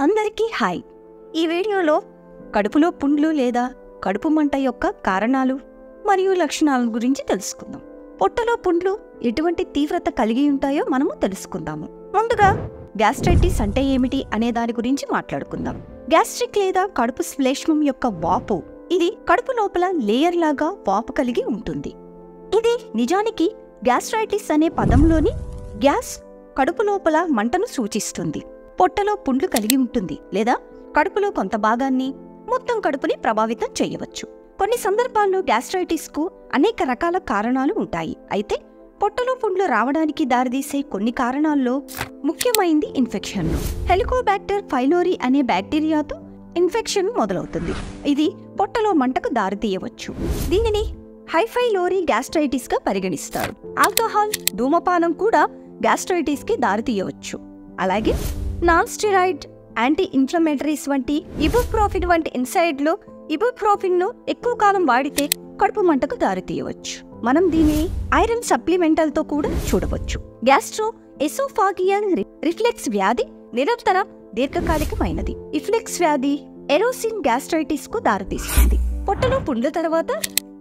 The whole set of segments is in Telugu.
అందరికీ హాయ్. ఈ వీడియోలో కడుపులో పుండ్లు లేదా కడుపు మంట యొక్క కారణాలు మరియు లక్షణాల గురించి తెలుసుకుందాం. పొట్టలో పుండ్లు ఎటువంటి తీవ్రత కలిగి ఉంటాయో మనము తెలుసుకుందాము. ముందుగా గ్యాస్ట్రైటిస్ అంటే ఏమిటి అనే దాని గురించి మాట్లాడుకుందాం. గ్యాస్ట్రిక్ లేదా కడుపు శ్లేష్మం యొక్క వాపు, ఇది కడుపు లోపల లేయర్ లాగా వాపు కలిగి ఉంటుంది. ఇది నిజానికి గ్యాస్ట్రైటిస్ అనే పదంలోని గ్యాస్ కడుపు లోపల మంటను సూచిస్తుంది. పొట్టలో పుండ్లు కలిగి ఉంటుంది లేదా కడుపులో కొంత భాగాన్ని, మొత్తం కడుపుని ప్రభావితం చేయవచ్చు. కొన్ని సందర్భాల్లో గ్యాస్ట్రైటిస్కు అనేక రకాల కారణాలు ఉంటాయి. అయితే పొట్టలో పుండ్లు రావడానికి దారితీసే కొన్ని కారణాల్లో ముఖ్యమైనది ఇన్ఫెక్షన్లు. హెలికోబాక్టర్ పైలోరీ అనే బ్యాక్టీరియాతో ఇన్ఫెక్షన్ మొదలవుతుంది. ఇది పొట్టలో మంటకు దారితీయవచ్చు. దీనిని హైపైలోరీ గ్యాస్ట్రైటిస్ గా పరిగణిస్తారు. ఆల్కహాల్, ధూమపానం కూడా గ్యాస్ట్రైటిస్ కి దారితీయవచ్చు. అలాగే నాన్ స్టెరాయిడ్ యాంటీ ఇన్ఫ్లమేటరీస్ వంటి ఇబుప్రోఫిన్ వంటి ఇన్సైడ్లో ఇబుప్రోఫిన్ ను ఎక్కువ కాలం వాడితే కడుపు మంటకు దారితీయవచ్చు. మనం దీనిని ఐరన్ సప్లిమెంటల్తో కూడా చూడవచ్చు. గ్యాస్ట్రో ఎసోఫాగియల్ రిఫ్లెక్స్ వ్యాధి నిరంతర దీర్ఘకాలికమైనది. రిఫ్లెక్స్ వ్యాధి ఎరోసిన్ గ్యాస్ట్రైటిస్ కు దారితీస్తుంది. పొట్టలో పుండ్ల తర్వాత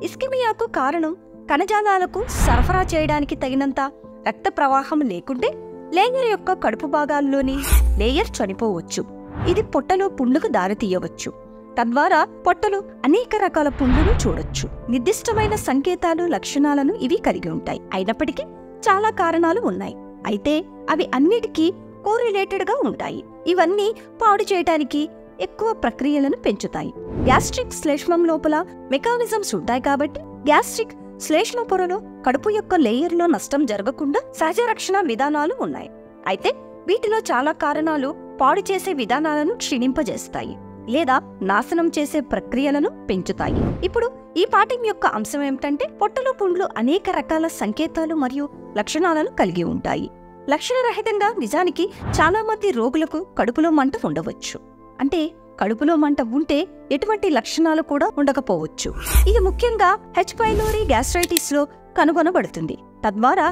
ఇస్కెమియాకు కారణం కణజాలాలకు సరఫరా చేయడానికి తగినంత రక్త ప్రవాహం లేకుంటే లేయర్ యొక్క కడుపు భాగాల్లోని లేయర్ చనిపోవచ్చు. ఇది పొట్టలో పుండ్లకు దారితీయవచ్చు. తద్వారా పొట్టలో అనేక రకాల పుండ్లను చూడొచ్చు. నిర్దిష్టమైన సంకేతాలు, లక్షణాలను ఇవి కలిగి ఉంటాయి. అయినప్పటికీ చాలా కారణాలు ఉన్నాయి. అయితే అవి అన్నిటికీ కోరిలేటెడ్ గా ఉంటాయి. ఇవన్నీ పాడు చేయడానికి ఎక్కువ ప్రక్రియలను పెంచుతాయి. గ్యాస్ట్రిక్ శ్లేష్మం లోపల మెకానిజమ్స్ ఉంటాయి కాబట్టి గ్యాస్ట్రిక్ శ్లేష్మ పొరలో కడుపు యొక్క లేయర్లో నష్టం జరగకుండా సహజ రక్షణ విధానాలు ఉన్నాయి. అయితే వీటిలో చాలా కారణాలు పాడు చేసే విధానాలను క్షీణింపజేస్తాయి లేదా నాశనం చేసే ప్రక్రియలను పెంచుతాయి. ఇప్పుడు ఈ పాఠం యొక్క అంశం ఏమిటంటే, పొట్టలో పుండ్లు అనేక రకాల సంకేతాలు మరియు లక్షణాలను కలిగి ఉంటాయి. లక్షణరహితంగా నిజానికి చాలా మంది రోగులకు కడుపులో మంట ఉండవచ్చు. అంటే కడుపులో మంట ఉంటే ఎటువంటి లక్షణాలు కూడా ఉండకపోవచ్చు. ఇది ముఖ్యంగా హెచ్ పైలోరీ గ్యాస్ట్రైటిస్ లో కనుగొనబడుతుంది. తద్వారా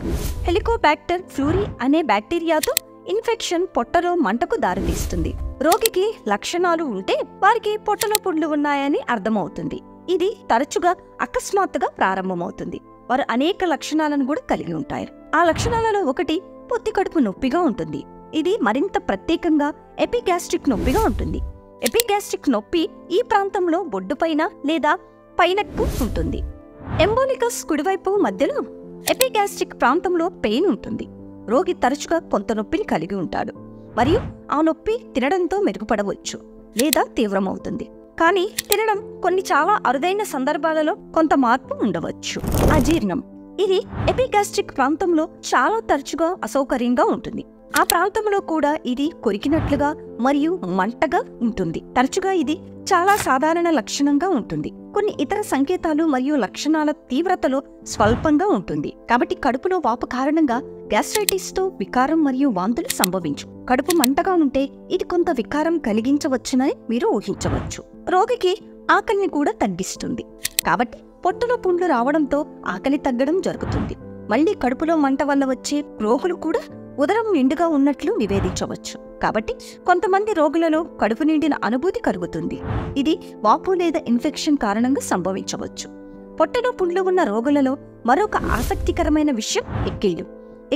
హెలికోబాక్టర్ ప్లూరీ అనే బ్యాక్టీరియాతో ఇన్ఫెక్షన్ పొట్టలో మంటకు దారితీస్తుంది. రోగికి లక్షణాలు ఉంటే వారికి పొట్టలో పుండ్లు ఉన్నాయని అర్థమవుతుంది. ఇది తరచుగా అకస్మాత్తుగా ప్రారంభమవుతుంది. వారు అనేక లక్షణాలను కూడా కలిగి ఉంటారు. ఆ లక్షణాలలో ఒకటి పొత్తి కడుపు నొప్పిగా ఉంటుంది. ఇది మరింత ప్రత్యేకంగా ఎపిగ్యాస్ట్రిక్ నొప్పిగా ఉంటుంది. ఎపిగ్యాస్ట్రిక్ నొప్పి ఈ ప్రాంతంలో బొడ్డుపైన లేదా పైనకు ఉంటుంది. ఎంబోలికస్ కుడివైపు మధ్యలో ఎపిగ్యాస్ట్రిక్ ప్రాంతంలో పెయిన్ ఉంటుంది. రోగి తరచుగా కొంత నొప్పిని కలిగి ఉంటాడు మరియు ఆ నొప్పి తినడంతో మెరుగుపడవచ్చు లేదా తీవ్రమవుతుంది. కానీ తినడం కొన్ని చాలా అరుదైన సందర్భాలలో కొంత మార్పు ఉండవచ్చు. అజీర్ణం, ఇది ఎపిగ్యాస్ట్రిక్ ప్రాంతంలో చాలా తరచుగా అసౌకర్యంగా ఉంటుంది. ఆ ప్రాంతంలో కూడా ఇది కొరికినట్లుగా మరియు మంటగా ఉంటుంది. తరచుగా ఇది చాలా సాధారణ లక్షణంగా ఉంటుంది. కొన్ని ఇతర సంకేతాలు మరియు లక్షణాల తీవ్రతలో స్వల్పంగా ఉంటుంది. కాబట్టి కడుపులో వాపు కారణంగా గ్యాస్ట్రైటిస్ తో వికారం మరియు వాంతులు సంభవించు. కడుపు మంటగా ఉంటే ఇది కొంత వికారం కలిగించవచ్చునని మీరు ఊహించవచ్చు. రోగికి ఆకలిని కూడా తగ్గిస్తుంది. కాబట్టి పొట్టలో పుండ్లు రావడంతో ఆకలి తగ్గడం జరుగుతుంది. మళ్లీ కడుపులో మంట వల్ల వచ్చే రోగులు కూడా ఉదరం నిండుగా ఉన్నట్లు నివేదించవచ్చు. కాబట్టి కొంతమంది రోగులలో కడుపు నిండిన అనుభూతి కలుగుతుంది. ఇది వాపు లేదా ఇన్ఫెక్షన్ కారణంగా సంభవించవచ్చు. పొట్టలో పుండ్లు ఉన్న రోగులలో మరొక ఆసక్తికరమైన విషయం ఎక్కిళ్ళు.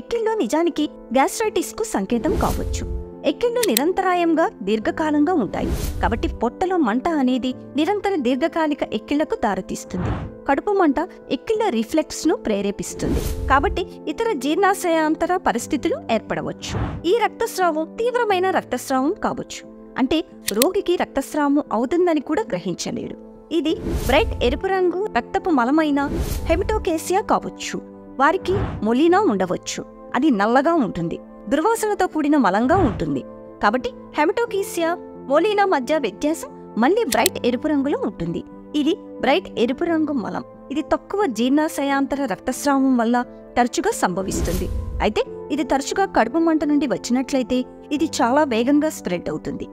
ఎక్కిళ్ళు నిజానికి గ్యాస్ట్రైటిస్ కు సంకేతం కావచ్చు. ఎక్కిళ్ళు నిరంతరాయంగా దీర్ఘకాలంగా ఉంటాయి. కాబట్టి పొట్టలో మంట అనేది నిరంతర దీర్ఘకాలిక ఎక్కిళ్లకు దారితీస్తుంది. కడుపు మంట ఎక్కిళ్ల రిఫ్లెక్స్ ను ప్రేరేపిస్తుంది. కాబట్టి ఇతర జీర్ణాశయాంతర పరిస్థితులు ఏర్పడవచ్చు. ఈ రక్తస్రావం తీవ్రమైన రక్తస్రావం కావచ్చు. అంటే రోగికి రక్తస్రావం అవుతుందని కూడా గ్రహించలేడు. ఇది బ్రైట్ ఎరుపు రంగు రక్తపు మలమైన హెమటోకేసియా కావచ్చు. వారికి మొలినా ఉండవచ్చు. అది నల్లగా ఉంటుంది, దుర్వాసనతో కూడిన మలంగా ఉంటుంది. కాబట్టి హెమటోకేసియా, మొలినా మధ్య వ్యత్యాసం మళ్లీ బ్రైట్ ఎరుపు రంగులో ఉంటుంది. ఇది బ్రైట్ ఎరుపు రంగు మలం. ఇది తక్కువ జీర్ణాశయాంతర రక్తస్రావం వల్ల తరచుగా సంభవిస్తుంది. అయితే ఇది తరచుగా కడుపు మంట నుండి వచ్చినట్లయితే ఇది చాలా వేగంగా స్ప్రెడ్ అవుతుంది.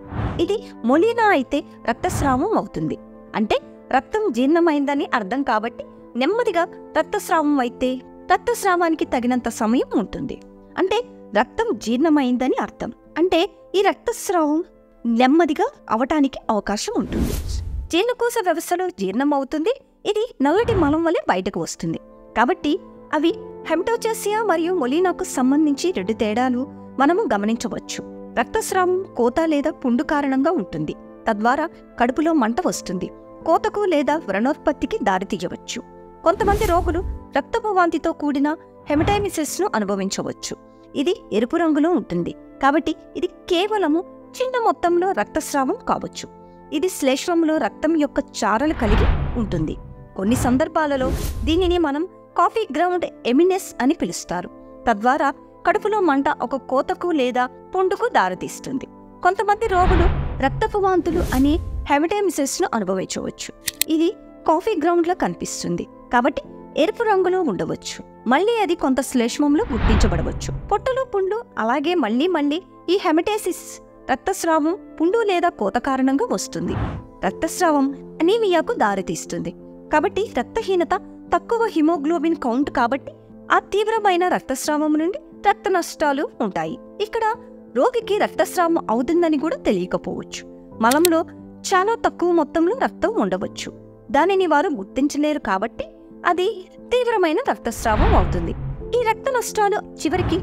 ఇది మొలినా అయితే రక్తస్రావం అవుతుంది. అంటే రక్తం జీర్ణమైందని అర్థం. కాబట్టి నెమ్మదిగా రక్తస్రావం అయితే రక్తస్రావానికి తగినంత సమయం ఉంటుంది. అంటే రక్తం జీర్ణమైందని అర్థం. అంటే ఈ రక్తస్రావం నెమ్మదిగా అవటానికి అవకాశం ఉంటుంది. జీర్ణకోశ వ్యవస్థలో జీర్ణం అవుతుంది. ఇది నల్లటి మలం వలె బయటకు వస్తుంది. కాబట్టి అవి హెమటోచాసియా మరియు మొలీనాకు సంబంధించి 2 తేడాలు మనము గమనించవచ్చు. రక్తస్రావం కోత లేదా పుండు కారణంగా ఉంటుంది. తద్వారా కడుపులో మంట వస్తుంది. కోతకు లేదా వ్రణోత్పత్తికి దారితీయవచ్చు. కొంతమంది రోగులు రక్తపు వాంతితో కూడిన హెమటైమిసిస్ను అనుభవించవచ్చు. ఇది ఎరుపు రంగులో ఉంటుంది. కాబట్టి ఇది కేవలము చిన్న మొత్తంలో రక్తస్రావం కావచ్చు. ఇది శ్లేష్మంలో రక్తం యొక్క చారలు కలిగి ఉంటుంది. కొన్ని సందర్భాలలో దీనిని మనం కాఫీ గ్రౌండ్ ఎమినెస్ అని పిలుస్తారు. తద్వారా కడుపులో మంట ఒక కోతకు లేదా పుండుకు దారితీస్తుంది. కొంతమంది రోగులు రక్తపు వాంతులు అనే హెమటైమిసిస్ను అనుభవించవచ్చు. ఇది కాఫీ గ్రౌండ్లో కనిపిస్తుంది. కాబట్టి ఎరుపు రంగులో ఉండవచ్చు. మళ్ళీ అది కొంత శ్లేష్మంలో గుర్తించబడవచ్చు. పొట్టలో పుండ్లు అలాగే మళ్ళీ ఈ హెమటైసిస్ రక్తస్రావం పుండు లేదా కోత కారణంగా వస్తుంది. రక్తస్రావం అనీమియాకు దారితీస్తుంది. కాబట్టి రక్తహీనత, తక్కువ హిమోగ్లోబిన్ కౌంట్, కాబట్టి ఆ తీవ్రమైన రక్తస్రావం నుండి రక్త నష్టాలు ఉంటాయి. ఇక్కడ రోగికి రక్తస్రావం అవుతుందని కూడా తెలియకపోవచ్చు. మలంలో చాలా తక్కువ మొత్తంలో రక్తం ఉండవచ్చు. దానిని వారు గుర్తించలేరు. కాబట్టి అది తీవ్రమైన రక్తస్రావం అవుతుంది. ఈ రక్త నష్టాలు చివరికి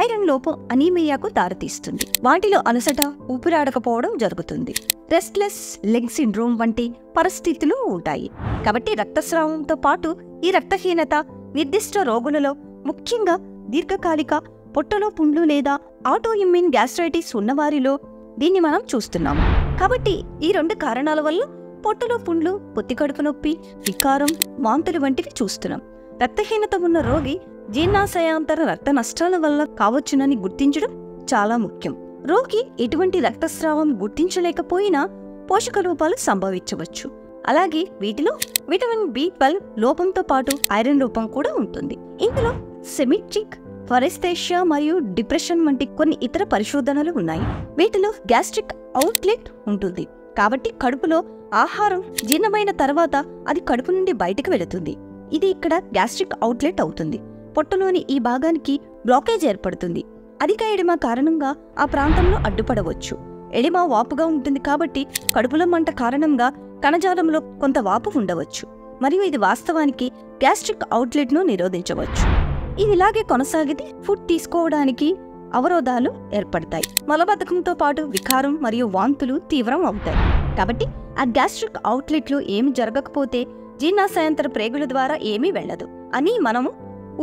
ఐరన్ లోపం అనీమియాకు దారితీస్తుంది. వాటిలో అలసట, ఊపిరాడకపోవడం జరుగుతుంది. రెస్ట్లెస్ లెగ్ సిండ్రోమ్ వంటి పరిస్థితులు ఉంటాయి. కాబట్టి రక్తస్రావంతో పాటు ఈ రక్తహీనత నిర్దిష్ట రోగులలో, ముఖ్యంగా దీర్ఘకాలిక పొట్టలో పుండ్లు లేదా ఆటోఇమ్యూన్ గ్యాస్ట్రైటిస్ ఉన్నవారిలో దీన్ని మనం చూస్తున్నాము. కాబట్టి ఈ 2 కారణాల వల్ల పొట్టలో పుండ్లు, పొత్తికడుపు నొప్పి, వికారం, వాంతులు వంటివి చూస్తున్నాం. రక్తహీనత ఉన్న రోగి జీర్ణాశయాంతర రక్త నష్టాల వల్ల కావచ్చునని గుర్తించడం చాలా ముఖ్యం. రోగి ఎటువంటి రక్తస్రావం గుర్తించలేకపోయినా పోషక లోపాలు సంభవించవచ్చు. అలాగే వీటిలో విటమిన్ B12 లోపంతో పాటు ఐరన్ లోపం కూడా ఉంటుంది. ఇందులో సెమిట్రిక్ ఫరెస్థేషియా మరియు డిప్రెషన్ వంటి కొన్ని ఇతర పరిశోధనలు ఉన్నాయి. వీటిలో గ్యాస్ట్రిక్ అవుట్లెట్ ఉంటుంది. కాబట్టి కడుపులో ఆహారం జీర్ణమైన తర్వాత అది కడుపు నుండి బయటకు వెళుతుంది. ఇది ఇక్కడ గ్యాస్ట్రిక్ అవుట్లెట్ అవుతుంది. పొట్టలోని ఈ భాగానికి బ్లాకేజ్ ఏర్పడుతుంది. అధిక ఎడిమ కారణంగా ఆ ప్రాంతంలో అడ్డుపడవచ్చు. ఎడిమ వాపుగా ఉంటుంది. కాబట్టి కడుపులో మంట కారణంగా కణజాలంలో కొంత వాపు ఉండవచ్చు మరియు ఇది వాస్తవానికి గ్యాస్ట్రిక్ అవుట్లెట్ను నిరోధించవచ్చు. ఇది ఇలాగే కొనసాగితే ఫుడ్ తీసుకోవడానికి అవరోధాలు ఏర్పడతాయి. మలబద్ధకంతో పాటు వికారం మరియు వాంతులు తీవ్రం అవుతాయి. కాబట్టి ఆ గ్యాస్ట్రిక్ అవుట్లెట్లో ఏమి జరగకపోతే జీర్ణాశయాంతర ప్రేగుల ద్వారా ఏమీ వెళ్ళదు అని మనము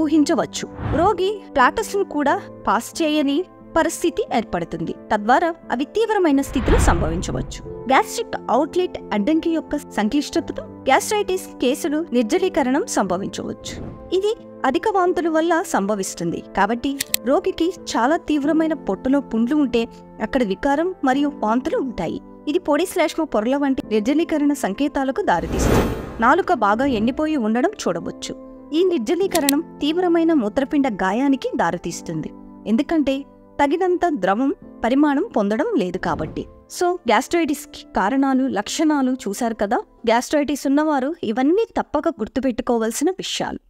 ఊహించవచ్చు. రోగి ట్రాక్టస్ను కూడా పాస్ చేయని పరిస్థితి ఏర్పడుతుంది. తద్వారా అవి తీవ్రమైన స్థితిలో సంభవించవచ్చు. గ్యాస్ట్రిక్ అవుట్లెట్ అడ్డంకి యొక్క సంక్లిష్టతతో గ్యాస్ట్రైటిస్ కేసులు నిర్జలీకరణం సంభవించవచ్చు. ఇది అధిక వాంతుల వల్ల సంభవిస్తుంది. కాబట్టి రోగికి చాలా తీవ్రమైన పొట్టలో పుండ్లు ఉంటే అక్కడ వికారం మరియు వాంతులు ఉంటాయి. ఇది పొడి శ్లేష్మ పొరల వంటి నిర్జలీకరణ సంకేతాలకు దారితీస్తుంది. నాలుక బాగా ఎండిపోయి ఉండడం చూడవచ్చు. ఈ నిర్జలీకరణం తీవ్రమైన మూత్రపిండ గాయానికి దారితీస్తుంది. ఎందుకంటే తగినంత ద్రవం పరిమాణం పొందడం లేదు కాబట్టి. సో గ్యాస్ట్రైటిస్ కి కారణాలు, లక్షణాలు చూశారు కదా. గ్యాస్ట్రైటిస్ ఉన్నవారు ఇవన్నీ తప్పక గుర్తుపెట్టుకోవాల్సిన విషయాలు.